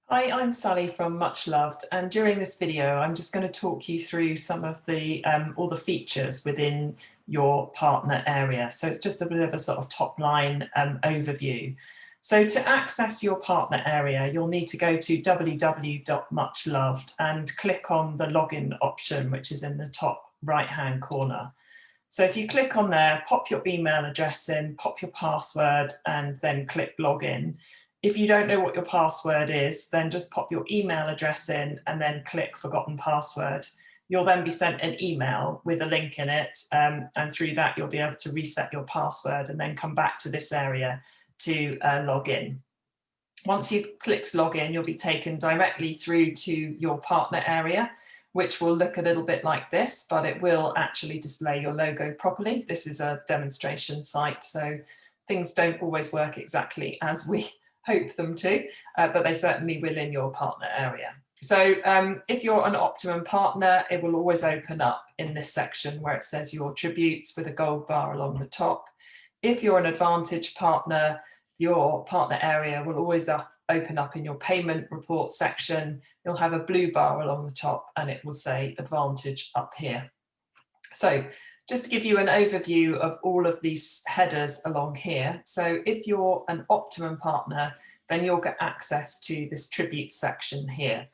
Hi, I'm Sally from Much Loved, and during this video I'm just going to talk you through some of the all the features within your partner area. So it's just a bit of a sort of top line overview. So to access your partner area, you'll need to go to www.muchloved and click on the login option, which is in the top right hand corner. So if you click on there, pop your email address in, pop your password, and then click login. If you don't know what your password is, then just pop your email address in and then click forgotten password. You'll then be sent an email with a link in it, and through that you'll be able to reset your password and then come back to this area to log in. Once you've clicked login, you'll be taken directly through to your partner area, which will look a little bit like this, but it will actually display your logo properly. This is a demonstration site, so things don't always work exactly as we hope them to, but they certainly will in your partner area. So if you're an Optimum partner, it will always open up in this section where it says your tributes with a gold bar along the top. If you're an Advantage partner, your partner area will always open up in your payment report section. You'll have a blue bar along the top and it will say Advantage up here. So just to give you an overview of all of these headers along here. So if you're an Optimum partner, then you'll get access to this tribute section here.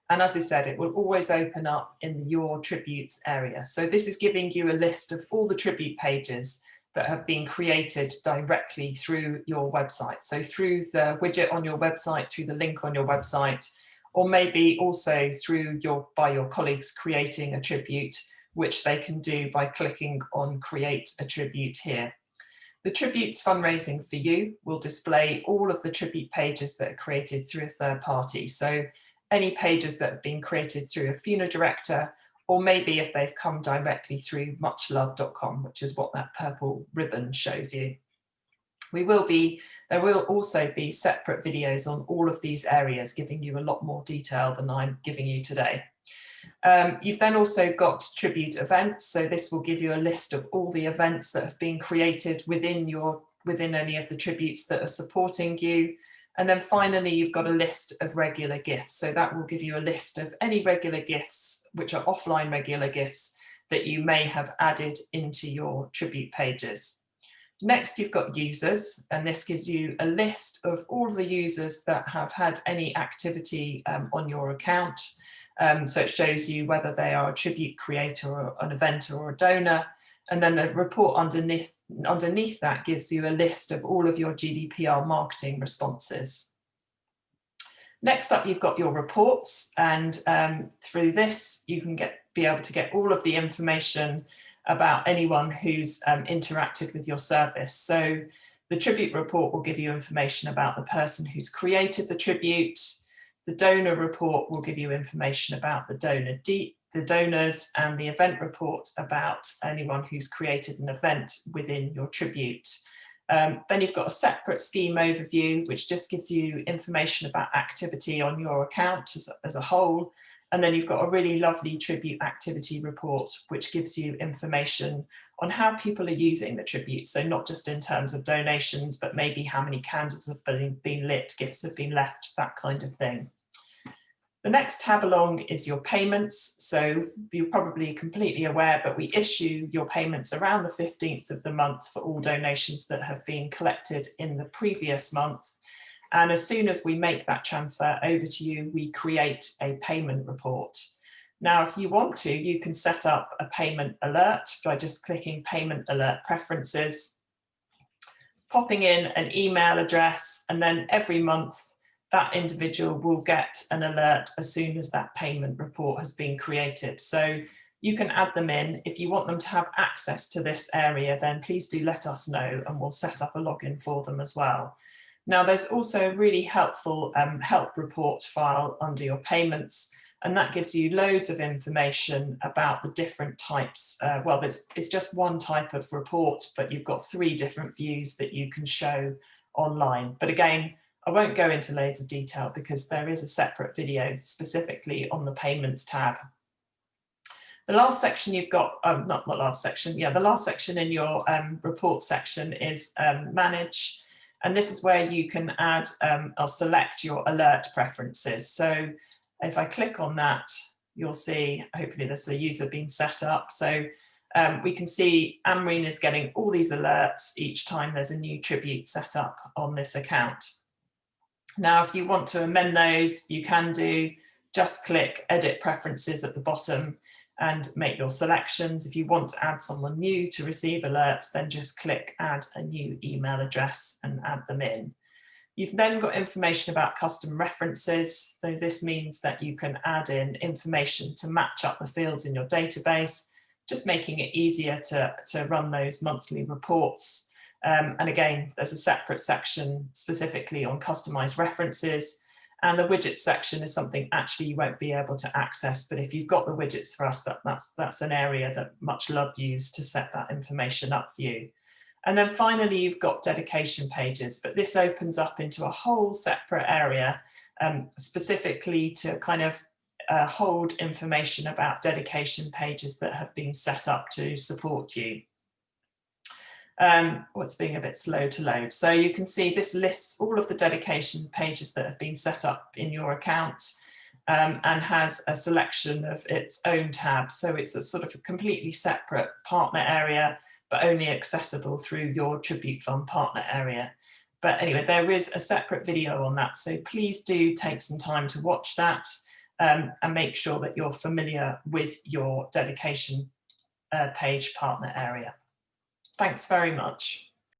And as I said, it will always open up in your tributes area. So this is giving you a list of all the tribute pages that have been created directly through your website. So through the widget on your website, through the link on your website, or maybe also through by your colleagues creating a tribute, which they can do by clicking on Create a Tribute here. The Tributes Fundraising for You will display all of the tribute pages that are created through a third party. So any pages that have been created through a funeral director, or maybe if they've come directly through muchloved.com, which is what that purple ribbon shows you. There will also be separate videos on all of these areas, giving you a lot more detail than I'm giving you today. You've then also got tribute events. So this will give you a list of all the events that have been created within any of the tributes that are supporting you. And then finally, you've got a list of regular gifts. So that will give you a list of any regular gifts, which are offline regular gifts that you may have added into your tribute pages. Next, you've got users, and this gives you a list of all the users that have had any activity on your account. So it shows you whether they are a tribute creator or an eventer or a donor. And then the report underneath that gives you a list of all of your GDPR marketing responses. Next up, you've got your reports, and through this, you can be able to get all of the information about anyone who's interacted with your service. So the tribute report will give you information about the person who's created the tribute. The donor report will give you information about the donors, and the event report about anyone who's created an event within your tribute. Then you've got a separate scheme overview, which just gives you information about activity on your account as a whole. And then you've got a really lovely tribute activity report, which gives you information on how people are using the tribute. So not just in terms of donations, but maybe how many candles have been lit, gifts have been left, that kind of thing. The next tab along is your payments. So you're probably completely aware, but we issue your payments around the 15th of the month for all donations that have been collected in the previous month. And as soon as we make that transfer over to you, we create a payment report. Now, if you want to, you can set up a payment alert by just clicking Payment Alert Preferences, popping in an email address, and then every month, that individual will get an alert as soon as that payment report has been created. So you can add them in. If you want them to have access to this area, then please do let us know and we'll set up a login for them as well. Now, there's also a really helpful help report file under your payments, and that gives you loads of information about the different types. Well, it's just one type of report, but you've got 3 different views that you can show online. But again, I won't go into loads of detail because there is a separate video specifically on the payments tab. The last section you've got, the last section in your report section is manage. And this is where you can add or select your alert preferences. So if I click on that, you'll see, hopefully there's a user being set up. So we can see Amreen is getting all these alerts each time there's a new tribute set up on this account. Now, if you want to amend those, you can do, just click Edit Preferences at the bottom and make your selections. If you want to add someone new to receive alerts, then just click Add a new email address and add them in. You've then got information about custom references. So this means that you can add in information to match up the fields in your database, just making it easier to run those monthly reports. And again, there's a separate section specifically on customized references. And the widgets section is something actually you won't be able to access, but if you've got the widgets for us, that's an area that Much Love use to set that information up for you. And then finally, you've got dedication pages, but this opens up into a whole separate area, specifically to kind of hold information about dedication pages that have been set up to support you. It's being a bit slow to load. So you can see this lists all of the dedication pages that have been set up in your account and has a selection of its own tabs. So it's a sort of a completely separate partner area, but only accessible through your Tribute Fund partner area. But anyway, there is a separate video on that. So please do take some time to watch that and make sure that you're familiar with your dedication page partner area. Thanks very much.